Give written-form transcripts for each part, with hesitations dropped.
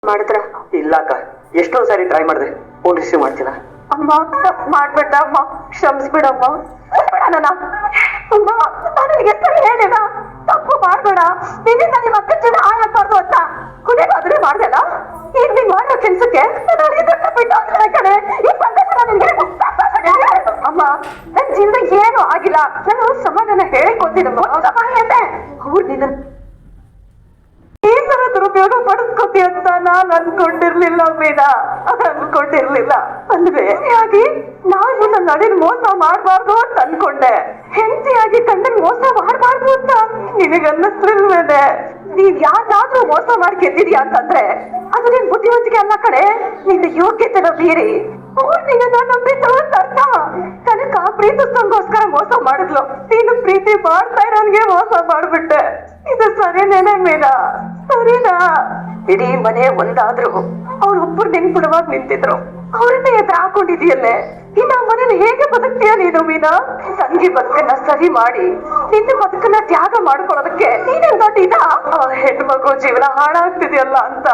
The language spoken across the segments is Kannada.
ಮಾಡಿದ್ರ? ಇಲ್ಲ ಅಕ್ಕ, ಎಷ್ಟೊಂದು ಸಾರಿ ಟ್ರೈ ಮಾಡಿದೆ, ಫೋನ್ ರಿಸೀವ್ ಮಾಡ್ತಿಲ್ಲ. ಅಮ್ಮ ಮಾಡ್ಬೇಡ ಅಮ್ಮ, ಕ್ಷಮಿಸ್ಬಿಡಮ್ಮ. ಅಮ್ಮ ನಾನು ಎಷ್ಟು ಹೇಳಿದ, ತಪ್ಪು ಮಾಡ್ಬೇಡ, ನಿನ್ನಿಂದ ನಿಮ್ಮ ಅಕ್ಕ ಜನ ಹಾಳಾಗ್ಬಾರ್ದು ಅಂತ. ಕೊನೆಗಾದ್ರೆ ಮಾಡ್ದಲ್ಲ, ಈಗ ನೀನ್ ಮಾಡೋ ಕೆಲ್ಸಕ್ಕೆ ಕಡೆ ಈ ಸಂದೇಶ ನಿನ್ಗೆ ಅಮ್ಮ. ನನ್ ಜೀವನ ಏನು ಆಗಿಲ್ಲ, ನಾನು ಸಮಾಧಾನ ಹೇಳಿಕೊಡ್ತೀನಮ್ಮ. ಅವ್ರು ನಿನ್ನ ಈ ತರ ದುರುಪಯೋಗ ಪಡಿಸ್ಕೊತಿ ಅಂತ ನಾನ್ ಅನ್ಕೊಂಡಿರ್ಲಿಲ್ಲ ಮೀನಾ, ಅನ್ಕೊಂಡಿರ್ಲಿಲ್ಲ. ಅಂದ್ರೆ ಹಾಗೆ ನಾನು ನನ್ನ ಅಡಿನ ಮೋಸ ಮಾಡ್ಬಾರ್ದು ಅಂತ ಅನ್ಕೊಂಡೆ. ಹೆಂಡತಿಯಾಗಿ ಗಂಡನ್ ಮೋಸ ಮಾಡ್ಬಾರ್ದು ಅಂತ ನಿನಗನ್ನಿಸ್ತಿಲ್ವೇನೆ? ನೀನ್ ಯಾರಾದ್ರೂ ಮೋಸ ಮಾಡಿ ಗೆದ್ದಿದ್ಯಾ ಅಂತಂದ್ರೆ ಅದು ನಿನ್ ಬುದ್ಧಿವಂತಿಕೆ ಅಲ್ಲ ಕಡೆ, ನಿನ್ನ ಯೋಗ್ಯತೆನ ಮೀರಿ ಅವ್ರು ನಿನ್ನ ನಂಬಿದ್ರು ಅಂತ ಅರ್ಥ. ಕನಕ ಪ್ರೀತಿಸ್ಕೊಂಡ್ಗೋಸ್ಕರ ಮೋಸ ಮಾಡಿದ್ಲು, ನೀನು ಪ್ರೀತಿ ಮಾಡ್ತಾ ಇರೋನ್ಗೆ ಮೋಸ ಮಾಡ್ಬಿಟ್ಟೆ. ಇದು ಸರಿನೇನೆ ಮೀನಾ? ಸರಿನಾ? ಇಡೀ ಮನೆ ಒಂದಾದ್ರು ಅವ್ರೊಬ್ಬರು ನೆನ್ಪಿಡುವಾಗ ನಿಂತಿದ್ರು, ಅವ್ರನ್ನ ಎದುರು ಹಾಕೊಂಡಿದೆಯಲ್ಲೇ. ಇನ್ನ ಮನೇಲಿ ಹೇಗೆ ಬದುಕ್ತೀಯ ನೀನು ಮೀನಾ? ತಂಗಿ ಬದುಕನ್ನ ಸರಿ ಮಾಡಿ ನಿನ್ನ ಬದುಕನ್ನ ತ್ಯಾಗ ಮಾಡ್ಕೊಳ್ಳೋದಕ್ಕೆ ನೀನೇ ದೊಡ್ಡ ಇದ? ಹೆಣ್ಮಗು ಜೀವನ ಹಾಳಾಗ್ತಿದೆಯಲ್ಲ ಅಂತ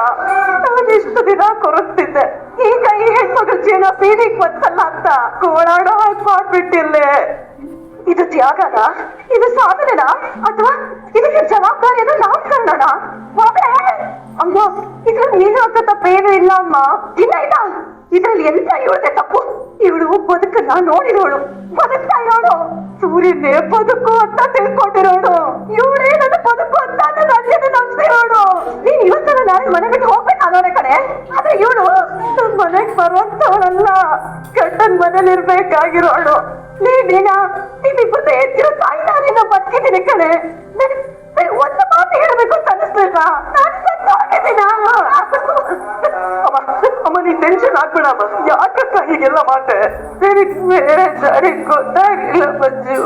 ನಾನು ಇಷ್ಟು ದಿನ ಕೊರಗ್ತಿದ್ದೆ. ಈಗ ಈ ಹೆಣ್ಮಗಳ ಜೀವನ ಬೀದಿಗೆ ಬಂತಲ್ಲ ಅಂತ ಗೋಳಾಡೋ ಹಾಗೆ ಮಾಡ್ಬಿಟ್ಟಿಲ್ಲೇ. ಇದು ತ್ಯಾಗನ? ಇದು ಸಾಧನೆನಾ? ಅಥವಾ ಇದಕ್ಕೆ ಜವಾಬ್ದಾರಿಯನ್ನು ನಾಮಕರಣನ? ಅಮ್ಮ ಇದ್ರಲ್ಲಿ ನೀನು ಅಂತ ತಪ್ಪೇನು ಇಲ್ಲ ಅಮ್ಮ. ಇಲ್ಲ ಇಲ್ಲ, ಇದ್ರಲ್ಲಿ ಎಂತ ಇವಳದೆ ತಪ್ಪು? ಇವಳು ಬದುಕನ್ನ ನೋಡಿರೋಳು, ಬದುಕ್ತಾ ಇರೋಳು, ಸೂರ್ಯನೇ ಬದುಕು ಅಂತ ತಿಳ್ಕೊಂಡಿರೋಳು. ಇವಳೇ ನನ್ನ ಬದುಕು ಅಂತ ನನ್ನ ಅಜ್ಜನ ನಂಬಿಸಿರೋಳು. ನೀನ್ ಇವತ್ತಲ್ಲ ನಾಳೆ ಮನೆ ಬಿಟ್ಟು ಹೋಗ್ಬೇಕಾಗೋಣ ಕಡೆ, ಆದ್ರೆ ಇವಳು ನನ್ ಮನೆಗ್ ಬರುವಂತವಳಲ್ಲ, ಗಂಡನ್ ಮನೇಲಿ ಇರ್ಬೇಕಾಗಿರೋಳು. ನೀವಿಬ್ಬರು ಎತ್ತಿರೋ ತಾಯಿನ ನಿನ್ನ ಬದುಕಿದ್ದೀನಿ ಕಣೆ. ಒಂದು ಮಾತು ಹೇಳ್ಬೇಕು ಅಂತ ಅನಿಸ್ಲಿಲ್ವಾ? ನಾನು ಸತ್ತೋಗಿದ್ದೀನ. ಅಮ್ಮ ನೀನ್ ಟೆನ್ಷನ್ ಆಗ್ಬೇಡಮ್ಮ, ಯಾಕಕ್ಕ ಹೀಗೆಲ್ಲ ಮಾತೆ? ಬೇರೆ ದಾರಿ ಗೊತ್ತಾಗಿಲ್ಲ ಮಂಜು.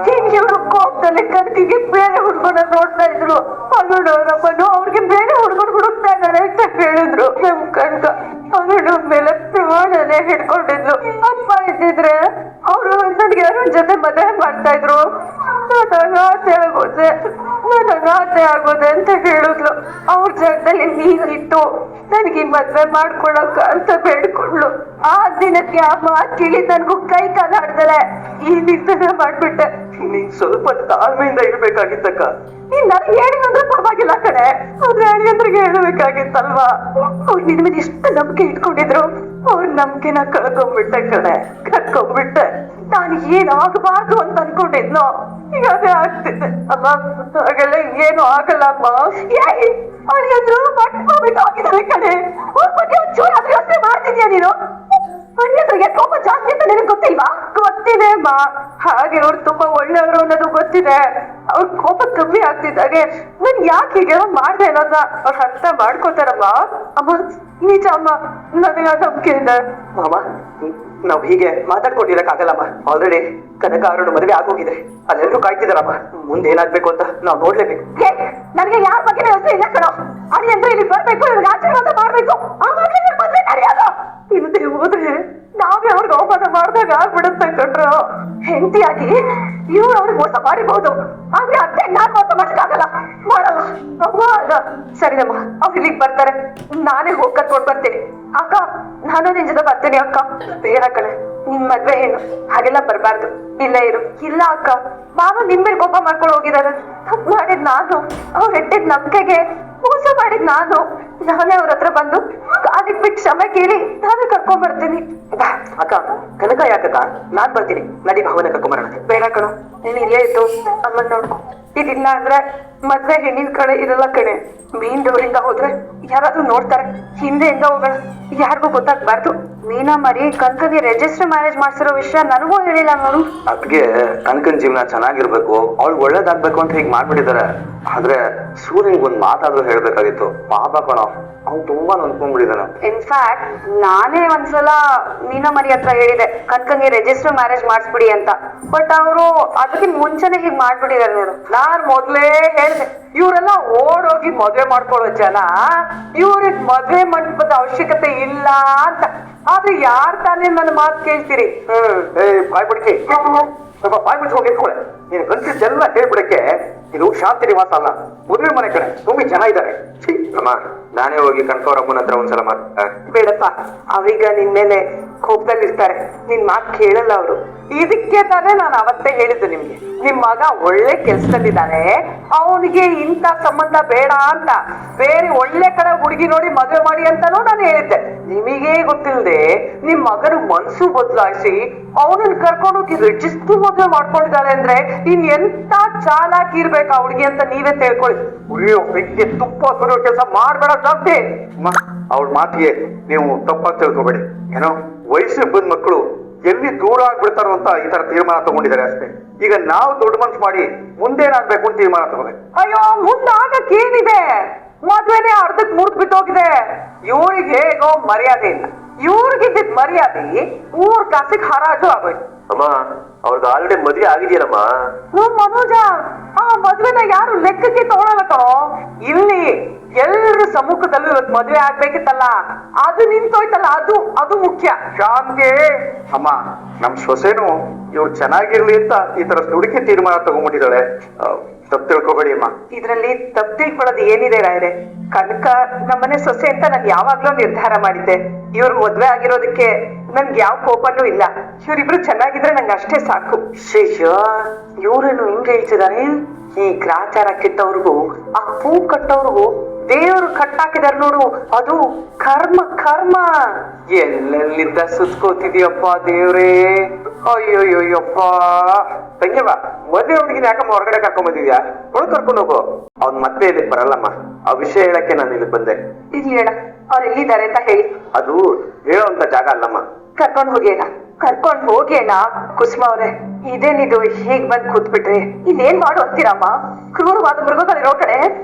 ಹೀಗೆ ಇವರು ಕೋಪದಲ್ಲಿ ಕನಕಿಗೆ ಬೇರೆ ಹುಡುಗನ ನೋಡ್ತಾ ಇದ್ರು. ಅರುಣವರಮ್ಮನು ಅವ್ರಿಗೆ ಬೇರೆ ಹುಡುಗರು ಹುಡುಕ್ತಾ ಇದ್ದಾರೆ ಅಂತ ಹೇಳಿದ್ರು. ನಮ್ ಕನಕ ಅರುಣ ಮೇಲೆ ಪ್ರಮಾಣನೆ ಹಿಡ್ಕೊಂಡಿದ್ಲು. ಅಪ್ಪ ಇದ್ದಿದ್ರೆ ಅವರು ನನಗೆ ಅರುಣ್ ಜೊತೆ ಮದುವೆ ಮಾಡ್ತಾ ಇದ್ರು. ನನಗಾತೆ ಆಗೋದೆ ಅಂತ ಹೇಳಿದ್ಲು. ಅವ್ರ ಜಾಗದಲ್ಲಿ ನೀನಿಟ್ಟು ನನಗೆ ಮದ್ವೆ ಮಾಡ್ಕೊಳಕ ಅಂತ ಬೇಡ್ಕೊಂಡ್ಲು. ಆ ದಿನಕ್ಕೆ ಆ ಮಾತು ಕೇಳಿ ನನ್ಗೂ ಕೈ ಕಾಲ ಆಡ್ದಲೆ ಈ ನಿರ್ಧಾರ ಮಾಡ್ಬಿಟ್ಟೆ. ನೀನ್ ಸ್ವಲ್ಪ ತಾಳ್ಮೆಯಿಂದ ಇರ್ಬೇಕಾಗಿತ್ತಕ್ಕ. ನೀನ್ ನನಗೆ ಹೇಳಿದ್ರೆ ಪರವಾಗಿಲ್ಲ ಕಡೆ, ಆದ್ರೆ ಅಳಿಯಂದ್ರಿಗೆ ಹೇಳಬೇಕಾಗಿತ್ತಲ್ವಾ? ಅವ್ರು ನಿನ್ ಮೇಲೆ ಎಷ್ಟು ನಂಬಿಕೆ ಇಟ್ಕೊಂಡಿದ್ರು, ಅವ್ರ ನಂಬಿಕೆನ ಕಳ್ಕೊಂಡ್ಬಿಟ್ಟೆ ಕಡೆ, ಕಳ್ಕೊಂಡ್ಬಿಟ್ಟೆ. ನಾನು ಏನಾಗಬಾರ್ದು ಅಂತ ಅನ್ಕೊಂಡಿದ್ನೋ ಈಗ ಅದೇ ಆಗ್ತಿದ್ದೆ. ಅಮ್ಮ ಹಾಗೆಲ್ಲ ಏನು ಆಗಲ್ಲ ಅಮ್ಮ. ಅಳಿಯಂದ್ರು ಮಟ್ಬಿಟ್ಟು ಹೋಗಿದ್ದಾರೆ ಕಡೆ, ಅವ್ರ ಬಗ್ಗೆ ಒಂಚೂರು ಅದ್ರ ಯೋಚನೆ ಮಾಡ್ತಿದ್ಯಾ ನೀನು? ಅಳಿಯಂದ್ರಿಗೆ ಕೋಪ ಜಾಸ್ತಿ ಅಂತ ನಿನಗೆ ಗೊತ್ತಿಲ್ವಾ? ಗೊತ್ತಿದೆ ಅಮ್ಮ, ಹಾಗೆ ಅವ್ರು ತುಂಬಾ ಒಳ್ಳೆಯವರು ಅನ್ನೋದು ಗೊತ್ತಿದೆ. ಅವ್ರ ಕೋಪ ಕಮ್ಮಿ ಆಗ್ತಿದ್ದಾಗೆ ನನ್ ಯಾಕೆ ಹೀಗೆ ಮಾಡ್ದೆ ಅನ್ನೋದನ್ನ ಅವ್ರು ಅರ್ಥ ಮಾಡ್ಕೋತಾರಮ್ಮ. ಅಮ್ಮ ನಿಜ ಅಮ್ಮ, ನನಗೆ ಆ ನಂಬಿಕೆ ಇದೆ. ಮಾಮ ನಾವ್ ಹೀಗೆ ಮಾತಾಡ್ಕೊಂಡಿರಕ್ಕಾಗಲ್ಲಮ್ಮ. ಆಲ್ರೆಡಿ ಕನಕ ಅರುಣ್ ಮದುವೆ ಆಗೋಗಿದೆ, ಅಲ್ಲೆಲ್ಲರೂ ಕಾಯ್ತಿದಾರಮ್ಮ. ಮುಂದೆ ಏನಾಗ್ಬೇಕು ಅಂತ ನಾವ್ ನೋಡ್ಲೇಬೇಕು. ನನಗೆ ಯಾರ ಬಗ್ಗೆ ಯೋಚನೆ ಇಲ್ಲ ಕಣೋ. ಅಳಿಯಂದ್ರೆ ಇಲ್ಲಿ ಬರ್ಬೇಕು, ಇವ್ರಿಗೆ ಆಶೀರ್ವಾದ ಮಾಡ್ಬೇಕು, ಆವಾಗಲೇ ಮದುವೆ ನಡೆಯೋದು. ಇಲ್ಲದೆ ಹೋದ್ರೆ ನಾವೇ ಅವ್ರಿಗೆ ಅವಮಾನ ಮಾಡ್ದಾಗ ಆಗ್ಬಿಡುತ್ತೆ ಕಣ್ರು. ಹೆಂಡತಿಯಾಗಿ ಇವ್ರು ಅವ್ರಿಗೆ ಮೋಸ ಮಾಡಿಬಹುದು, ಆದ್ರೆ ಅತ್ತೆ ನಾನ್ ಮೋಸ ಮಾಡಕ್ಕಾಗಲ್ಲ, ಮಾಡಲ್ಲ ಅಮ್ಮ. ಸರಿನಮ್ಮ, ಅವ್ರು ಇಲ್ಲಿಗೆ ಬರ್ತಾರೆ, ನಾನೇ ಹೋಗಿ ಕರ್ಕೊಂಡ್ ಬರ್ತೀನಿ. ಅಕ್ಕ ನಾನು ನಿನ್ ಜೊತೆ ಬರ್ತೀನಿ. ಅಕ್ಕ ಬೇಡ ಕಣೆ, ನಿನ್ ಮದ್ವೆ ಏನು ಹಾಗೆಲ್ಲ ಬರ್ಬಾರ್ದು, ಇಲ್ಲೇ ಇರು. ಇಲ್ಲ ಅಕ್ಕ, ಮಾವ ನಿಮ್ ಮೇಲೆ ಕೋಪ ಮಾಡ್ಕೊಂಡು ಹೋಗಿದ್ದಾರೆ. ತಪ್ಪು ಮಾಡಿದ್ ನಾನು, ಅವ್ರು ಇಟ್ಟಿದ್ ನಂಬಿಕೆಗೆ ಮೋಸ ಮಾಡಿದ್ ನಾನು. ನಾನೇ ಅವ್ರ ಹತ್ರ ಬಂದು ಕಾಲಿಗೆ ಬಿಟ್ಟು ಕ್ಷಮೆ ಕೇಳಿ ನಾನೇ ಕರ್ಕೊಂಡ್ ಬರ್ತೀನಿ. ಅಕ್ಕ ಕನಕ ಯಾಕಕ್ಕ, ನಾನ್ ಬರ್ತೀನಿ, ನಡಿ ಭಾವನೆ ಕರ್ಕೊಂಬರೋಣ. ಬೇಡ ಕಣೋ, ನೀನ್ ಇಲ್ಲೇ ಇದ್ದು ಅಮ್ಮನ್ ನೋಡ್ಕೊ. ಇದಿಲ್ಲ ಅಂದ್ರೆ ಮದ್ವೆ ಹೆಣ್ಣಿನ ಕಡೆ ಇರಲ್ಲ ಕಣೆ. ಮೇನ್ ಡೋರಿಂದ ಹೋದ್ರೆ ಯಾರಾದ್ರೂ ನೋಡ್ತಾರೆ, ಹಿಂದೆಯಿಂದ ಹೋಗೋಣ, ಯಾರಿಗೂ ಗೊತ್ತಾಗ್ಬಾರ್ದು. ಮೀನಾ ಮರಿ ಕನಕಗೆ ರಿಜಿಸ್ಟರ್ ಮ್ಯಾರೇಜ್ ಮಾಡ್ಸಿರೋ ವಿಷಯ ನನಗೂ ಹೇಳಿಲ್ಲ ನೋಡು. ಅದ್ಗೆ ಕನಕನ್ ಜೀವನ ಚೆನ್ನಾಗಿರ್ಬೇಕು, ಅವ್ಳು ಒಳ್ಳೇದಾಗ್ಬೇಕು ಅಂತ ಹೀಗ್ ಮಾಡ್ಬಿಟ್ಟಿದ್ದಾರೆ. ಆದ್ರೆ ಸೂರ್ಯನ್ಗ್ ಒಂದ್ ಮಾತಾದ್ರೂ ಹೇಳ್ಬೇಕಾಗಿತ್ತು. ಪಾಪ ಕಣೋ, ಅವ್ನು ತುಂಬಾ ನೊಂದ್ಕೊಂಡ್ಬಿಟ್ಟಿದ್ದಾನೆ. ಇನ್ಫ್ಯಾಕ್ಟ್ ನಾನೇ ಒಂದ್ಸಲ ಮೀನಾ ಮರಿ ಹತ್ರ ಹೇಳಿದೆ ಕನಕಂಗೆ ರಿಜಿಸ್ಟರ್ ಮ್ಯಾರೇಜ್ ಮಾಡಿಸ್ಬಿಡಿ ಅಂತ. ಬಟ್ ಅವರು ಅದಕ್ಕಿಂತ ಮುಂಚೆನೆ ಹೀಗ್ ಮಾಡ್ಬಿಟ್ಟಿದ್ದಾರೆ ನೋಡು. ನಾನ್ ಮೊದ್ಲೇ ಹೇಳ್ದೆ, ಇವರೆಲ್ಲ ಓಡೋಗಿ ಮದ್ವೆ ಮಾಡ್ಕೊಳ್ಳೋ ಜನ, ಇವ್ರಿಗೆ ಮದ್ವೆ ಮಂಟಪದ ಅವಶ್ಯಕತೆ ಇಲ್ಲ ಅಂತ. ಆದ್ರೆ ಯಾರ್ ತಾನೇ ನನ್ನ ಮಾತು ಕೇಳ್ತೀರಿ? ಬಾಯ್ ಬಿಡ್ತಿ, ಸ್ವಲ್ಪ ಬಾಯ್ ಬಿಟ್ಕೊಂಡು ನಿಂತ್ಕೊಳ್ಳೆ. ನೀನು ಕನ್ಫ್ಯೂಸ್ ಎಲ್ಲ ಹೇಳ್ಬಿಡಕ್ಕೆ ಇದು ಶಾಂತಿ ನಿವಾಸ ಅಲ್ಲ, ಮದುವೆ ಮನೆ ಕಡೆ ತುಂಬಿ ಜನ ಇದ್ದಾರೆ. ಅಮ್ಮ ನಾನೇ ಹೋಗಿ ಕನಕವ್ರಮ್ಮನ ಹತ್ರ ಒಂದ್ಸಲ ಬೇಡಪ್ಪ, ಅವೀಗ ನಿನ್ ಮೇಲೆ ಕೋಪದಲ್ಲಿರ್ತಾರೆ, ನಿನ್ ಮಾತು ಕೇಳಲ್ಲ ಅವರು. ಇದಕ್ಕೆ ತಾನೇ ನಾನು ಅವತ್ತೇ ಹೇಳಿದ್ದು ನಿಮ್ಗೆ, ನಿಮ್ ಮಗ ಒಳ್ಳೆ ಕೆಲ್ಸದಲ್ಲಿದ್ದಾನೆ, ಅವನಿಗೆ ಇಂಥ ಸಂಬಂಧ ಬೇಡ ಅಂತ, ಬೇರೆ ಒಳ್ಳೆ ಕಡೆ ಹುಡುಗಿ ನೋಡಿ ಮದುವೆ ಮಾಡಿ ಅಂತಾನೂ ನಾನು ಹೇಳಿದ್ದೆ. ನಿಮಗೇ ಗೊತ್ತಿಲ್ಲದೆ ನಿಮ್ ಮಗನ ಮನ್ಸು ಬದಲಾಯಿಸಿ ಅವನನ್ನ ಕರ್ಕೊಂಡೋಗಿ ರಿಜಿಸ್ಟ್ರು ಮದುವೆ ಮಾಡ್ಕೊಂಡಿದ್ದಾಳೆ ಅಂದ್ರೆ ಇನ್ ಎಂತ ಚಾಲಾಕಿ ಇರ್ಬೇಕು ಆ ಹುಡುಗಿ ಅಂತ ನೀವೇ ತಿಳ್ಕೊಳ್ಳಿ. ಉಳಿಯೋ ಬೆಂಕಿ ತುಪ್ಪ ಸುರಿಯೋ ಕೆಲಸ ಮಾಡ್ಬೇಡ ಜಾಸ್ತಿ. ಅವಳ ಮಾತಿಗೆ ನೀವು ತಪ್ಪಾಗಿ ತಿಳ್ಕೊಬೇಡಿ. ಏನೋ ವಯಸ್ಸಿಗೆ ಬಂದ ಮಕ್ಕಳು ಎಲ್ಲಿ ದೂರ ಆಗ್ಬಿಡ್ತಾರೋ ಅಂತ ಈ ತರ ತೀರ್ಮಾನ ತಗೊಂಡಿದ್ದಾರೆ ಅಷ್ಟೇ. ಈಗ ನಾವು ದೊಡ್ಡ ಮನ್ಸು ಮಾಡಿ ಮುಂದೇನಾಗ್ಬೇಕು ಅಂತ ತೀರ್ಮಾನ ತಗೋಬೇಕು. ಅಯ್ಯೋ, ಮುಂದಾಗಕ್ಕೇನಿದೆ? ಮದ್ವೆನೆ ಅರ್ಧಕ್ ಮುರ್ದ್ ಬಿಟ್ಟೋಗಿದೆ. ಇವ್ರಿಗೆ ಹೇಗೋ ಮರ್ಯಾದೆ ಇಲ್ಲ, ಇವ್ರಿಗಿದ್ದ ಮರ್ಯಾದೆ ಊರ್ ಕಾಸಿಗೆ ಹರಾಜು ಆಗೋಯ್ತು. ಅಮ್ಮ, ಅವ್ರಿಗೆ ಆಲ್ರೆಡಿ ಮದ್ವೆ ಆಗಿದೆಯಲ್ಲಮ್ಮ. ಮನೋಜ, ಆ ಮದ್ವೆನ ಯಾರು ಲೆಕ್ಕಕ್ಕೆ ತಗೊಳಲ್ಲ ಕಣೋ. ಇಲ್ಲಿ ಎಲ್ಲರ ಸಮ್ಮುಖದಲ್ಲೂ ಇವತ್ತು ಮದ್ವೆ ಆಗ್ಬೇಕಿತ್ತಲ್ಲ, ಅದು ನಿಂತೋಯ್ತಲ್ಲ, ಅದು ಮುಖ್ಯ. ಶಾಂತಿ ಅಮ್ಮ, ನಮ್ ಸೊಸೆನು ಇವ್ರು ಚೆನ್ನಾಗಿರ್ಲಿ ಅಂತ ಈ ತರ ಹುಡುಕಿ ತೀರ್ಮಾನ ತಗೊಂಡ್ಬಿಟ್ಟಿದ್ದಾಳೆ. ತಪ್ಪು ತಿಳ್ಕೊಬೇಡಿ ಅಮ್ಮ. ಇದ್ರಲ್ಲಿ ತಪ್ಪು ತಿಳ್ಕೊಳ್ಳೋದು ಏನಿದೆ ರಾಯ್ರೆ? ಕನಕ ನಮ್ಮನೆ ಸೊಸೆ ಅಂತ ನಾನು ಯಾವಾಗ್ಲೂ ನಿರ್ಧಾರ ಮಾಡಿದ್ದೆ. ಇವ್ರು ಮದ್ವೆ ಆಗಿರೋದಕ್ಕೆ ನನ್ಗೆ ಯಾವ ಕೋಪನೂ ಇಲ್ಲ. ಇವ್ರಿಬ್ರು ಚೆನ್ನಾಗಿದ್ರೆ ನಂಗೆ ಅಷ್ಟೇ ಸಾಕು. ಶೇಷ, ಇವ್ರೇನು ಹಿಂಗ್ ಹೇಳ್ತಿದಾರೆ? ಈ ಗ್ರಾಚಾರ ಕೆಟ್ಟವ್ರಿಗೂ ಆ ಪೂ ಕಟ್ಟವ್ರಿಗೂ ದೇವ್ರು ಕಟ್ಟಾಕಿದಾರ ನೋಡು, ಅದು ಕರ್ಮ. ಕರ್ಮ ಎಲ್ಲೆಲ್ಲಿಂದ ಸುತ್ಕೋತಿದ್ಯಪ್ಪ ದೇವ್ರೇ. ಅಯ್ಯೋಯ್ಯಪ್ಪ. ತಂಗಿವ, ಮದ್ವೆ ಹುಡುಗಿನ ಯಾಕಮ್ಮ ಹೊರಗಡೆ ಕರ್ಕೊಂಡ್ ಬಂದಿದ್ಯಾ? ಒಳಗ್ ಕರ್ಕೊಂಡು ಹೋಗು. ಅವ್ನ್ ಮತ್ತೆ ಇಲ್ಲಿ ಬರಲ್ಲಮ್ಮ. ಆ ವಿಷಯ ಹೇಳಕ್ಕೆ ನಾನು ಇಲ್ಲಿ ಬಂದೆ. ಇದು ಹೇಳ, ಅವ್ರು ಎಲ್ಲಿದ್ದಾರೆ ಅಂತ ಹೇಳಿ. ಅದು ಹೇಳೋಂತ ಜಾಗ ಅಲ್ಲಮ್ಮ. ಕರ್ಕೊಂಡ್ ಹೋಗೇನ ಕುಸುಮ ಅವ್ರೆ. ಇದೇನಿದು ಹೀಗ್ ಬಂದ್ ಕೂತ್ಬಿಟ್ರಿ? ಇನ್ನೇನ್ ಮಾಡು ಅಂತೀರಮ್ಮ? ಕ್ರೂರವಾದ ಮೃಗಗಳಿರೋ ಕಡೆ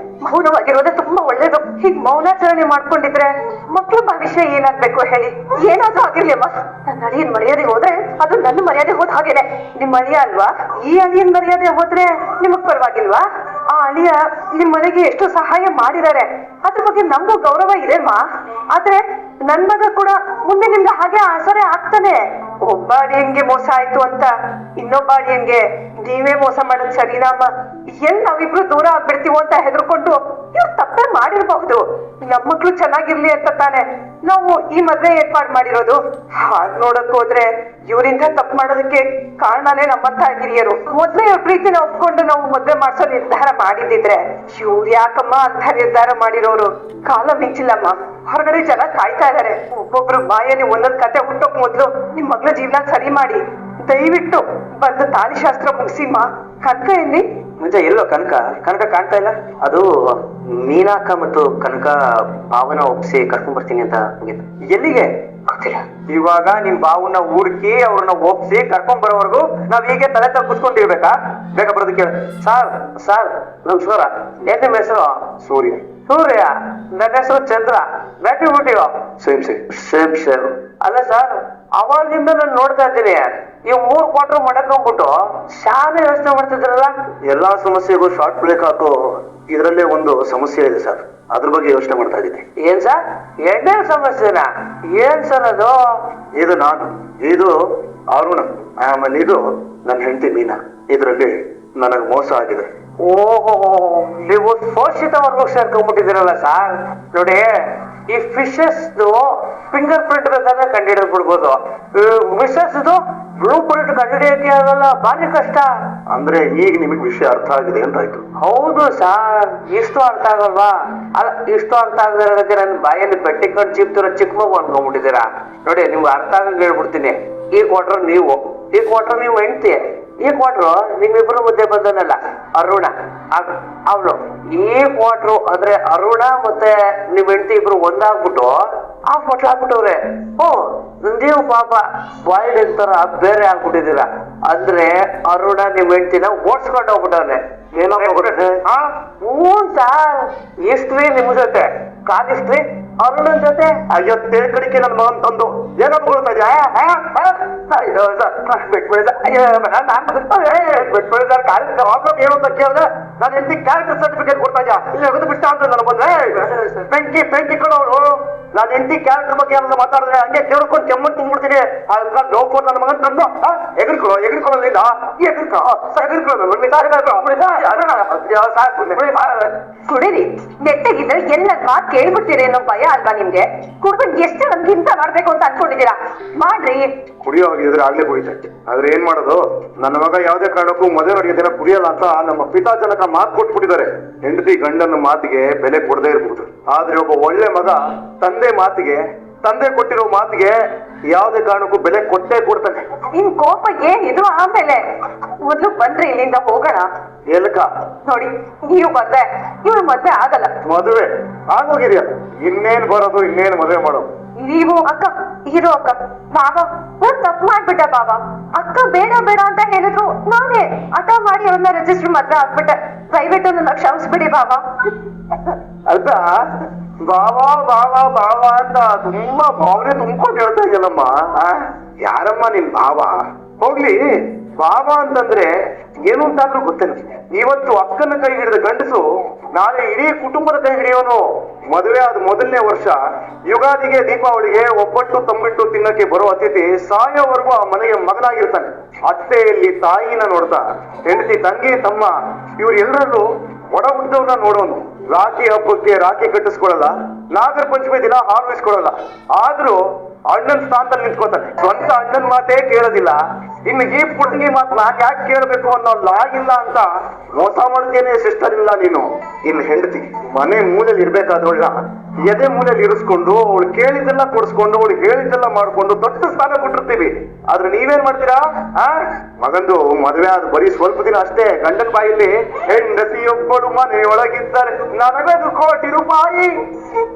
ಮೌನವಾಗಿರೋದೇ ತುಂಬಾ ಒಳ್ಳೇದು. ಹೀಗ್ ಮೌನಾಚರಣೆ ಮಾಡ್ಕೊಂಡಿದ್ರೆ ಮಕ್ಳ ಭವಿಷ್ಯ ಏನಾಗ್ಬೇಕು ಹೇಳಿ? ಏನಾದ್ರೂ ಆಗಿರ್ಲಿ ಅಮ್ಮ, ನನ್ನ ಅಳಿಯನ್ ಮರ್ಯಾದೆ ಹೋದ್ರೆ ಅದು ನನ್ನ ಮರ್ಯಾದೆ ಹೋದ ಹಾಗೇನೆ. ನಿಮ್ ಅಳಿಯ ಅಲ್ವಾ? ಈ ಅಳಿಯನ್ ಮರ್ಯಾದೆ ಹೋದ್ರೆ ನಿಮಗ್ ಪರವಾಗಿಲ್ವಾ? ಆ ಅಳಿಯ ನಿಮ್ ಮನೆಗೆ ಎಷ್ಟು ಸಹಾಯ ಮಾಡಿದ್ದಾರೆ, ಅದ್ರ ಬಗ್ಗೆ ನಮಗೂ ಗೌರವ ಇದೆಮ್ಮ. ಆದ್ರೆ ನನ್ ಮಗ ಕೂಡ ಮುಂದೆ ನಿಮ್ಗೆ ಹಾಗೆ ಆಸರೆ ಆಗ್ತಾನೆ. ಒಬ್ಬ ಅಳಿಯನ್ಗೆ ಮೋಸ ಆಯ್ತು ಅಂತ ಇನ್ನೊಬ್ಬ ಅಳಿಯನ್ಗೆ ನೀವೇ ಮೋಸ ಮಾಡೋದು ಸರಿನಮ್ಮ? ಎಲ್ ನಾವಿಬ್ರು ದೂರ ಆಗ್ಬಿಡ್ತೀವೋ ಅಂತ ಹೆದರ್ಕೊಂಡು ಇವ್ರು ತಪ್ಪೇ ಮಾಡಿರ್ಬಹುದು. ನಮ್ಮ ಮಕ್ಳು ಚೆನ್ನಾಗಿರ್ಲಿ ಅಂತ ತಾನೆ ನಾವು ಈ ಮದ್ವೆ ಏರ್ಪಾಡ್ ಮಾಡಿರೋದು. ಹಾಗ್ ನೋಡಕ್ ಹೋದ್ರೆ ಇವ್ರಿಂದ ತಪ್ಪು ಮಾಡೋದಕ್ಕೆ ಕಾರಣನೇ ನಮ್ಮಂತ ಹಿರಿಯರು. ಮೊದ್ಲೇ ಇವ್ರ ಪ್ರೀತಿನ ಒಪ್ಕೊಂಡು ನಾವು ಮದ್ವೆ ಮಾಡ್ಸೋ ನಿರ್ಧಾರ ಮಾಡಿದ್ರೆ ಇವ್ರು ಯಾಕಮ್ಮ ಅಂತ ನಿರ್ಧಾರ ಮಾಡಿರೋರು? ಕಾಲ ಮಿಂಚಿಲ್ಲಮ್ಮ, ಹೊರಗಡೆ ಜನ ಕಾಯ್ತಾ ಇದಾರೆ. ಒಬ್ಬೊಬ್ರು ಬಾಯಲ್ಲಿ ಒಂದೊಂದ್ ಕತೆ ಹುಟ್ಟೋಕ್ ಮೊದ್ಲು ನಿಮ್ ಮಗ್ಳ ಜೀವನ ಸರಿ ಮಾಡಿ ದಯವಿಟ್ಟು ಬಂದು ತಾಳಿಶಾಸ್ತ್ರ ಮುಗಿಸಿಮ್ಮ. ಕನಕ ಎಲ್ಲಿ? ಮುಂಚೆ ಎಲ್ಲೋ ಕನಕ ಕಾಣ್ತಾ ಇಲ್ಲ. ಅದು ಮೀನಾಕ ಮತ್ತು ಕನಕ ಭಾವನ ಒಪ್ಸಿ ಕರ್ಕೊಂಡ್ ಬರ್ತೀನಿ ಅಂತ ಹೋಗಿದ್ದು. ಎಲ್ಲಿಗೆ ಗೊತ್ತಿಲ್ಲ. ಇವಾಗ ನಿಮ್ ಬಾವನ್ನ ಹುಡುಕಿ ಅವ್ರನ್ನ ಒಪ್ಸಿ ಕರ್ಕೊಂಡ್ ಬರೋವರೆಗೂ ನಾವ್ ಹೀಗೆ ತಲೆ ತಗ ಕುತ್ಕೊಂಡಿರ್ಬೇಕಾ? ಬೇಗ ಬರೋದಕ್ಕೆ ಕೇಳ. ಸಾರ್ ನಮಸ್ಕಾರ. ಏನ್ ನಿಮ್ಮ ಹೆಸರು? ಸೂರ್ಯ. ನನ್ನ ಹೆಸರು ಚಂದ್ರ. ಬ್ಯಾಟಿ ಬಿಟ್ಟಿವ? ಸೇಮ್. ಅಲ್ಲ ಸರ್, ಅವಾಗಿಂದ ನಾನು ನೋಡ್ತಾ ಇದ್ದೀನಿ, ಈ 3 ಕ್ವಾರ್ಟರ್ ಮಡಕೊಂಡ್ಬಿಟ್ಟು ಶಾಲೆ ಯೋಚನೆ ಮಾಡ್ತಿದ್ರಲ್ಲ. ಎಲ್ಲಾ ಸಮಸ್ಯೆಗೂ ಶಾರ್ಟ್ ಬ್ರೇಕ್ ಹಾಕೋ ಇದರಲ್ಲೇ ಒಂದು ಸಮಸ್ಯೆ ಇದೆ ಸರ್, ಅದ್ರ ಬಗ್ಗೆ ಯೋಚನೆ ಮಾಡ್ತಾ ಇದ್ದೀನಿ. ಏನ್ ಸರ್? ಎರಡನೇ ಸಮಸ್ಯೆನಾ? ಏನ್ ಸರ್ ಅದು? ಇದು ಅರುಣ, ಆಮೇಲೆ ಇದು ನನ್ನ ಹೆಂಡತಿ ಮೀನಾ. ಇದರಲ್ಲಿ ನನಗೆ ಮೋಸ ಆಗಿದೆ. ಓಹೋ, ನೀವು ಶೋಷಿತವರೆಗೂ ಸೇರ್ಕೊಂಡ್ಬಿಟ್ಟಿದ್ದೀರಲ್ಲ ಸರ್. ನೋಡಿ, ಈ ಫಿಶಸ್ ಫಿಂಗರ್ ಪ್ರಿಂಟ್ ಬೇಕಾದ್ರೆ ಕಂಡುಹಿಡಿದು ಬಿಡ್ಬೋದು, ಮಿಸಸ್ ಬ್ಲೂ ಪ್ರಿಂಟ್ ಕಂಡುಹಿಡಿಯಕ್ಕೆ ಆಗಲ್ಲ, ಭಾರಿ ಕಷ್ಟ. ಅಂದ್ರೆ ಈಗ ನಿಮಗೆ ವಿಷಯ ಅರ್ಥ ಆಗಿದೆ ಅಂತ ಆಯ್ತು. ಹೌದು ಸರ್, ಇಷ್ಟು ಅರ್ಥ ಆಗಲ್ವಾ? ಅಲ್ಲ, ಇಷ್ಟು ಅರ್ಥ ಆಗದಿರೋದಕ್ಕೆ ನನ್ನ ಬಾಯಲ್ಲಿ ಬೆಟ್ಟಿಕೊಂಡು ಚಿಪ್ತಿರೋ ಚಿಕ್ಕ ಮಗು ಅನ್ಕೊಂಡ್ಬಿಟ್ಟಿದ್ದೀರಾ. ನೋಡಿ, ನಿಮ್ಗೆ ಅರ್ಥ ಆಗಂಗೆ ಹೇಳ್ಬಿಡ್ತೀನಿ. ಈ ಕ್ವಾರ್ಟರ್ ನೀವು ಹೆಂಡ್ತಿ, ಈ ಕ್ವಾರ್ಟರ್ ನಿಮ್ಮಿಬ್ರು ಮುದ್ದೆ ಬಂದನಲ್ಲ ಅರುಣ, ಅವಳು. ಈ ಕ್ವಾರ್ಟರ್ ಅಂದ್ರೆ ಅರುಣ ಮತ್ತೆ ನಿಮ್ ಹೆಂಡತಿ ಇಬ್ರು ಒಂದಾಗ್ಬಿಟ್ಟು ಆ ಫೋಟೋ ಹಾಕ್ಬಿಟ್ಟವ್ರೆ. ನೀವು ಪಾಪ ಬಾಯ್ಡ್ ತರ ಬೇರೆ ಆಗ್ಬಿಟ್ಟಿದ್ದೀರಾ. ಅಂದ್ರೆ ಅರುಣ ನಿಮ್ ಹೆಂಡತಿನ ಓಡಿಸ್ಕೊಂಡು ಹೋಗ್ಬಿಟ್ಟವ್ರೆ. ಏನೋ ಹ್ಞೂ ಸರ್, ಇಷ್ಟ್ರಿ ನಿಮ್ ಜೊತೆ ಕಾದಿಷ್ಟ್ರಿ ಅರುಣನ್ ಜೊತೆ. ಅಯ್ಯೋ, ಕಡಿಕೆ ನನ್ನ ಮಗನ್ ತಂದು ಏನೋ ತಗೊಳ್ತಾ ಇದ್ಯಾ? ಏನು ಅಂತ ಕೇಳಿದ್ರೆ ನಾನು ಎಂಟಿ ಕ್ಯಾರೆಕ್ಟರ್ ಸರ್ಟಿಫಿಕೇಟ್ ಕೊಡ್ತಾ ಇದ್ಯಾ? ಇಲ್ಲಿ ಹೋಗೋದು ಬಿಟ್ಟ ಅಂತ ನಾನು ಬಂದ್ರೆ ಬೆಂಕಿ ಕೊಡೋರು. ನಾನು ಎಂಟಿ ಕ್ಯಾರೆಕ್ಟರ್ ಬಗ್ಗೆ ಮಾತಾಡಿದ್ರೆ ಹಂಗೆ ಕೇಳ್ಕೊಂಡು ಕೆಮ್ಮನ್ ತುಂಬಿಡ್ತೀನಿ. ನನಗೆ ಲೋಕ ನನ್ನ ಮಗನ್ ತಂದು ಎಗರ್ಕೊಳ್ಳೋದ್ರಿಂದ ಕುಡೀರಿ, ನೆಟ್ಟಗಿದ್ರೆ ಎಲ್ಲ ಮಾತು ಕೇಳ್ಬಿಡ್ತೀರಿ ಅನ್ನೋ ಭಯ ಅಲ್ವಾ ನಿಮ್ಗೆ? ಕುಡ್ಕೊಂಡು ಎಷ್ಟು ನಮ್ಗಿಂತ ಮಾಡ್ಬೇಕು ಅಂತ ಅನ್ಕೊಂಡಿದ್ದೀರಾ? ಮಾಡ್ರಿ. ಕುಡಿಯೋ ಆಗಿದ್ರೆ ಆಗ್ಲೇ ಕುಡಿತೈತೆ, ಆದ್ರೆ ಏನ್ ಮಾಡೋದು? ನನ್ನ ಮಗ ಯಾವ್ದೇ ಕಾರಣಕ್ಕೂ ಮದುವೆ ನಡೆಯೋದಿನ ಕುಡಿಯಲ್ಲ ಅಂತ ನಮ್ಮ ಪಿತಾಜನಕ ಮಾತು ಕೊಟ್ಬಿಟ್ಟಿದ್ದಾರೆ. ಹೆಂಡತಿ ಗಂಡನ ಮಾತಿಗೆ ಬೆಲೆ ಕೊಡದೇ ಇರ್ಬೋದು, ಆದ್ರೆ ಒಬ್ಬ ಒಳ್ಳೆ ಮಗ ತಂದೆ ಕೊಟ್ಟಿರೋ ಮಾತಿಗೆ ಯಾವ್ದೇ ಕಾರಣಕ್ಕೂ ಬೆಲೆ ಕೊಟ್ಟೇ ಕೊಡ್ತಾನೆ. ನಿಮ್ ಕೋಪ ಏನಿದು? ಆಮೇಲೆ ಮೊದ್ಲು ಬಂದ್ರೆ ಇಲ್ಲಿಂದ ಹೋಗೋಣ. ಎಲ್ಕ ನೋಡಿ, ನೀವು ಬಂದ್ರೆ ಇವ್ರು ಮದ್ವೆ ಆಗಲ್ಲ. ಮದುವೆ ಆಗೋಗಿದ್ಯಾ? ಇನ್ನೇನ್ ಬರೋದು, ಇನ್ನೇನ್ ಮದುವೆ ಮಾಡೋದು? ನೀವು ಅಕ್ಕ ಇರೋ ಅಕ್ಕ. ಬಾಬಾ ನಾನ್ ತಪ್ಪು ಮಾಡ್ಬಿಟ್ಟೆ ಬಾಬಾ. ಅಕ್ಕ ಬೇಡ ಬೇಡ ಅಂತ ಹೇಳಿದ್ರು, ನಾನೇ ಹಠ ಮಾಡಿ ಅವ್ರನ್ನ ರಿಜಿಸ್ಟರ್ ಮದ್ವೆ ಆಗ್ಬಿಟ್ಟೆ. ದಯವಿಟ್ಟು ನನ್ನ ಕ್ಷಮಿಸ್ಬಿಡಿ ಬಾಬಾ. ಅಲ್ಲ, ಬಾವಾ ಬಾವಾ ಬಾವಾ ಅಂತ ತುಂಬಾ ಭಾವನೆ ತುಂಬ್ಕೊಂಡು ಹೇಳ್ತಾ ಇದೆಯಲ್ಲಮ್ಮ. ಯಾರಮ್ಮ ನಿನ್ ಬಾವ? ಹೋಗ್ಲಿ, ಬಾಬಾ ಅಂತಂದ್ರೆ ಏನು ಅಂತಾದ್ರೂ ಗೊತ್ತೇನು? ಇವತ್ತು ಅಕ್ಕನ ಕೈ ಹಿಡಿದ ಗಂಡಸು ನಾಳೆ ಇಡೀ ಕುಟುಂಬದ ಕೈ ಹಿಡಿಯೋನು. ಮದುವೆ ಆದ ಮೊದಲನೇ ವರ್ಷ ಯುಗಾದಿಗೆ ದೀಪಾವಳಿಗೆ ಒಬ್ಬಟ್ಟು ತಂಬಿಟ್ಟು ತಿನ್ನಕ್ಕೆ ಬರೋ ಅತಿಥಿ ಸಾಯೋವರೆಗೂ ಆ ಮನೆಗೆ ಮಗನಾಗಿರ್ತಾನೆ. ಅತ್ತೆಯಲ್ಲಿ ತಾಯಿನ ನೋಡ್ತಾ, ಹೆಂಡತಿ ತಂಗಿ ತಮ್ಮ ಇವ್ರೆಲ್ಲರಲ್ಲೂ ಒಡ ಹುಟ್ಟದವ್ರನ್ನ ನೋಡೋನು. ರಾಖಿ ಹಬ್ಬಕ್ಕೆ ರಾಖಿ ಕಟ್ಟಿಸ್ಕೊಳಲ್ಲ, ನಾಗರ ಪಂಚಮಿ ದಿನ ಹಾರೈಸ್ಕೊಳಲ್ಲ, ಆದ್ರೂ ಅಣ್ಣನ್ ಸ್ಥಾನದಲ್ಲಿ ನಿಂತ್ಕೋತಾನೆ. ಸ್ವಂತ ಅಣ್ಣನ್ ಮಾತೇ ಕೇಳೋದಿಲ್ಲ, ಇನ್ನು ಈ ಪುಡುಗಿ ಮಾತು ನಾನ್ ಯಾಕೆ ಕೇಳಬೇಕು ಅನ್ನೋ ಲಾ ಇಲ್ಲ ಅಂತ ಮೋಸ ಮಾಡ್ತೇನೆ ಸಿಸ್ಟರ್ ಇಲ್ಲ ನೀನು. ಇನ್ನು ಹೆಂಡತಿ ಮನೆ ಮೂಲೆಯಲ್ಲಿ ಇರ್ಬೇಕಾದ್ರೊಳ್ಳ ಎದೆ ಮೂಲೆಯಲ್ಲಿ ಇರಿಸ್ಕೊಂಡು ಅವಳು ಕೇಳಿದ್ದೆಲ್ಲ ಕೊಡಿಸ್ಕೊಂಡು ಅವಳು ಹೇಳಿದ್ದೆಲ್ಲ ಮಾಡ್ಕೊಂಡು ದೊಡ್ಡ ಸ್ಥಾನ ಕೊಟ್ಟಿರ್ತೀವಿ. ಆದ್ರೆ ನೀವೇನ್ ಮಾಡ್ತೀರಾ? ಮಗಂದು ಮದುವೆ ಆದ ಬರೀ ಸ್ವಲ್ಪ ದಿನ ಅಷ್ಟೇ ಗಂಡನ ಬಾಯಲ್ಲಿ ಹೆಂಡತಿಯೊಬ್ಬಳು ಮನೆಯೊಳಗಿದ್ದಾರೆ ನನಗದು ಕೋಟಿ ರೂಪಾಯಿ,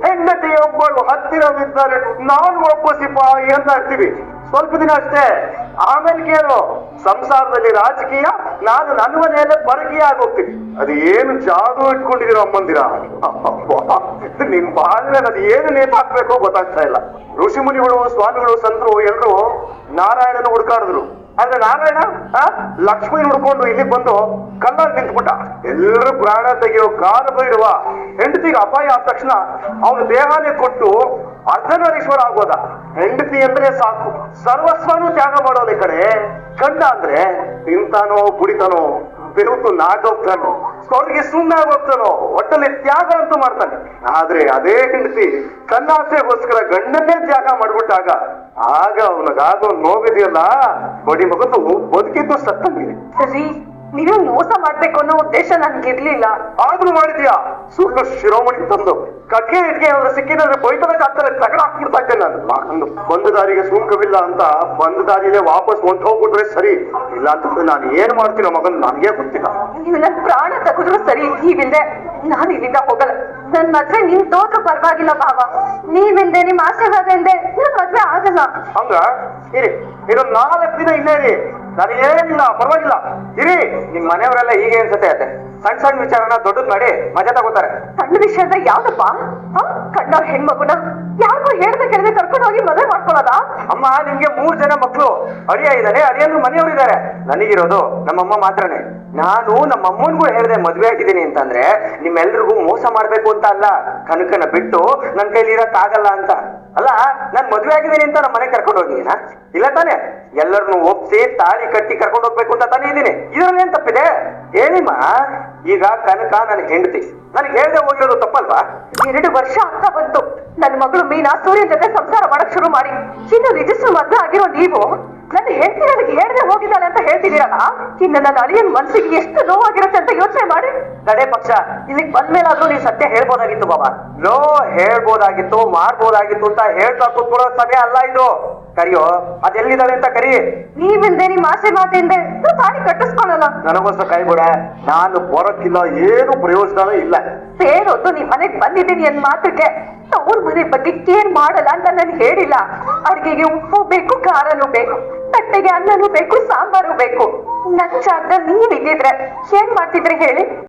ಹೆಂಡತಿಯೊಬ್ಬಳು ಹತ್ತಿರವಿದ್ದಾರೆ ನಾನು ಒಬ್ಬ ಸಿಪಾಯಿ ಅಂತ ಇರ್ತೀವಿ. ಸ್ವಲ್ಪ ದಿನ ಅಷ್ಟೇ, ಆಮೇಲೆ ಕೇಳು ಸಂಸಾರದಲ್ಲಿ ರಾಜಕೀಯ, ನಾನು ನನ್ನ ಮನೆಯಲ್ಲೇ ಪರಕೀಯ ಆಗೋಗ್ತೀನಿ. ಅದು ಏನು ಜಾದು ಇಟ್ಕೊಂಡಿದ್ದೀರೋ ಅಮ್ಮಂದಿರ. ನಿನ್ ಬಾಳ್ವೆ ಅದು ಏನು ನೇತಾಕ್ಬೇಕೋ ಗೊತ್ತಾಗ್ತಾ ಇಲ್ಲ. ಋಷಿ ಮುನಿಗಳು, ಸ್ವಾಮಿಗಳು, ಸಂತರು ಎಲ್ರು ನಾರಾಯಣನ ಹುಡುಕಾಡಿದ್ರು. ಆದ್ರೆ ನಾರಾಯಣ ಲಕ್ಷ್ಮಿ ಹುಡ್ಕೊಂಡು ಇಲ್ಲಿ ಬಂದು ಕಲ್ಲಲ್ಲಿ ನಿಂತ್ಬಿಟ್ಟ. ಎಲ್ಲರೂ ಪ್ರಾಣ ತೆಗೆಯೋ ಕಾಲ ಬೈರುವ ಹೆಂಡತಿಗೆ ಅಪಾಯ ಆದ ತಕ್ಷಣ ಅವನ ದೇಹನೇ ಕೊಟ್ಟು ಅರ್ಧನಾರೀಶ್ವರ ಆಗೋದ. ಹೆಂಡತಿ ಅಂದ್ರೆ ಸಾಕು, ಸರ್ವಸ್ವನು ತ್ಯಾಗ ಮಾಡೋದು. ಈ ಕಡೆ ಗಂಡ ಅಂದ್ರೆ ತಿಂತಾನೋ ಕುಡಿತಾನೋ, ಬೆರುತು ನಾಗೋಗ್ತಾನೋ, ಸ್ವರ್ಗೆ ಸುಮ್ಮನೆ ಆಗೋಗ್ತಾನೋ, ಒಟ್ಟಲ್ಲಿ ತ್ಯಾಗ ಅಂತೂ ಮಾಡ್ತಾನೆ. ಆದ್ರೆ ಅದೇ ಹೆಂಡತಿ ತನ್ನಾಸೆಗೋಸ್ಕರ ಗಂಡನ್ನೇ ತ್ಯಾಗ ಮಾಡ್ಬಿಟ್ಟಾಗ ಆಗ ಅವನಿಗಾಗೋ ನೋವಿದೆಯಲ್ಲ, ಬಡಿ ಮಗದು ಬದುಕಿದ್ದು ಸತ್ತಂಗಿದೆ. ಸರಿ, ನೀವೇ ಮೋಸ ಮಾಡ್ಬೇಕು ಅನ್ನೋ ಉದ್ದೇಶ ನನ್ಗಿರ್ಲಿಲ್ಲ. ಆದ್ರೂ ಮಾಡಿದ್ಯಾ? ಸುಳ್ಳು ಶಿರೋಮಣಿ ತಂದು ಕಕ್ಕೆ ಇಟ್ಗೆ ಅವ್ರ ಸಿಕ್ಕಿದ್ರೆ ಬೈತಬೇಕಾಗ್ತಾರೆ, ತಗಡ ಹಾಕ್ಬಿಡ್ತಾ ಇದ್ದೆ ನಾನು. ನಾಕಂದು ಬಂದ ದಾರಿಗೆ ಸುಂಕವಿಲ್ಲ ಅಂತ ಬಂದ ದಾರಿಯಲ್ಲೇ ವಾಪಸ್ ಹೋಗ್ಬಿಟ್ರೆ ಸರಿ, ಇಲ್ಲ ಅಂತಂದ್ರೆ ನಾನು ಏನ್ ಮಾಡ್ತೀನೋ ಮಗನ್ ನನಗೆ ಗೊತ್ತಿಲ್ಲ. ನೀವು ನನ್ ಪ್ರಾಣ ತಗುದ್ರು ಸರಿ, ನೀವಿಲ್ದೆ ನಾನು ಇಲ್ಲಿಂದ ಹೋಗಲ್ಲ. ನನ್ ಮದ್ವೆ ನೀವ್ ತೋದ್ರು ಪರವಾಗಿಲ್ಲ ಭಾವ, ನೀವಿಲ್ದೆ ನಿಮ್ ಆಶೀರ್ವಾದ ಇಲ್ದೆ ನನ್ ಮದ್ವೆ ಆಗಲ್ಲ. ಹಂಗ ಇರಿ, ಇದೊಂದ್ 4 ದಿನ ಇನ್ನೇರಿ, ನನಗೇನಿಲ್ಲ ಪರವಾಗಿಲ್ಲ ಇರಿ. ನಿಮ್ ಮನೆಯವರೆಲ್ಲ ಹೀಗೆ ಅನ್ಸತ್ತೆ ಅತ್ತೆ, ಸಣ್ಣ ಸಣ್ಣ ವಿಚಾರನ ದೊಡ್ಡದ್ ಮಾಡಿ ಮಜಾ ತಗೋತಾರೆ. ಸಣ್ಣ ವಿಷಯ ಅಂದ್ರೆ ಯಾವ್ದಪ್ಪ? ಕಣ್ಣವ್ರ ಹೆಣ್ಮಗುನ ಯಾರಿಗೂ ಹೇಳ್ದೆ ಕೇಳದೆ ಕರ್ಕೊಂಡು ಹೋಗಿ ಮದುವೆ ಮಾಡ್ಕೊಳ್ಳೋದ? ಅಮ್ಮ, ನಿಮ್ಗೆ 3 ಜನ ಮಕ್ಳು, ಅಳಿಯ ಇದಾರೆ, ಅಳಿಯನ್ನು ಮನೆಯವರಿದ್ದಾರೆ. ನನಗಿರೋದು ನಮ್ಮಮ್ಮ ಮಾತ್ರನೇ. ನಾನು ನಮ್ಮಮ್ಮನ್ಗೂ ಹೇಳ್ದೆ ಮದ್ವೆ ಆಗಿದ್ದೀನಿ ಅಂತಂದ್ರೆ ನಿಮ್ಮೆಲ್ರಿಗೂ ಮೋಸ ಮಾಡ್ಬೇಕು ಅಂತ ಅಲ್ಲ, ಕನಕನ ಬಿಟ್ಟು ನನ್ ಕೈಲಿ ಇರಕ್ ಆಗಲ್ಲ ಅಂತ ಅಲ್ಲ. ನಾನ್ ಮದ್ವೆ ಆಗಿದ್ದೀನಿ ಅಂತ ನಮ್ಮ ಮನೆ ಕರ್ಕೊಂಡು ಹೋಗಿದ್ದೀನ? ಇಲ್ಲ ತಾನೆ, ಎಲ್ಲರನ್ನು ಒಪ್ಸಿ ತಾಳಿ ಕಟ್ಟಿ ಕರ್ಕೊಂಡು ಹೋಗ್ಬೇಕು ಅಂತ ತಾನೇ ಇದ್ದೀನಿ. ಇದ್ರಲ್ಲಿ ಏನ್ ತಪ್ಪಿದೆ ಹೇಳಿಮ್ಮ? ಈಗ ಕನಕ ನನ್ನ ಹೆಂಡತಿ, ನನಗೆ ಹೇಳ್ದೆ ಹೋಗಿರೋದು ತಪ್ಪಲ್ವಾ? 2 ವರ್ಷ ಆಗ್ತಾ ಬಂತು, ನನ್ನ ಮಗಳು ಮೀನಾ ಸೂರ್ಯನ ಜೊತೆ ಸಂಸಾರ ಮಾಡಕ್ ಶುರು ಮಾಡಿ. ಇನ್ನು ರಿಜಿಸ್ಟರ್ ಮದ್ವೆ ಆಗಿರೋ ನೀವು ನನ್ನ ಹೆಂಡತಿ ನನಗೆ ಹೇಳ್ದೆ ಹೋಗಿದ್ದಾಳೆ ಅಂತ ಹೇಳ್ತಿದ್ದೀರಲ್ಲ, ಇನ್ನು ನನ್ನ ಅಳಿಯನ್ ಮನ್ಸಿಗೆ ಎಷ್ಟು ನೋವಾಗಿರುತ್ತೆ ಅಂತ ಯೋಚನೆ ಮಾಡಿ. ಕಡೆ ಪಕ್ಷ ಇಲ್ಲಿಗೆ ಬಂದ್ಮೇಲಾದ್ರೂ ನೀವು ಸತ್ಯ ಹೇಳ್ಬೋದಾಗಿತ್ತು ಬಾಬಾ. ಲೋ, ಹೇಳ್ಬೋದಾಗಿತ್ತು, ಮಾಡ್ಬೋದಾಗಿತ್ತು ಅಂತ ಹೇಳ್ತಾ ಕೂತ್ಕೊಳ್ಳೋ ಸಮಯ ಅಲ್ಲ ಇದು. ಕರಿಯೋ, ಅದೆಲ್ಲಿದ್ದಾಳೆ ಅಂತ ಕರಿ. ನೀವಿಲ್ದೆ ನಿಮ್ ಆಶೀರ್ವಾದ ಇಲ್ದೆ ತಾಳಿ ಕಟ್ಟಿಸ್ಕೊಳ್ಳಲ್ಲ. ನನಗೋಸ್ಕರ ಕೈಬಿಡ, ನಾನು ಬರೋಕ್ಕಿಲ್ಲ, ಏನು ಪ್ರಯೋಜನ ಇಲ್ಲ. ಸೇರೋದು ನಿಮ್ ಮನೆಗ್ ಬಂದಿದ್ದೀನಿ ಅನ್ ಮಾತ್ರಕ್ಕೆ ಅವ್ರ ಮನೆ ಬಗ್ಗೆ ಕೇರ್ ಮಾಡಲ್ಲ ಅಂತ ನಾನು ಹೇಳಿಲ್ಲ. ಅಡ್ಗೆಗೆ ಉಪ್ಪು ಬೇಕು, ಖಾರನೂ ಬೇಕು, ತಟ್ಟೆಗೆ ಅನ್ನನೂ ಬೇಕು, ಸಾಂಬಾರು ಬೇಕು. ನನ್ನ ಜಾಗದಲ್ಲಿ ನೀವ್ ಇದ್ದಿದ್ರೆ ಏನ್ ಮಾಡ್ತಿದ್ರಿ ಹೇಳಿ?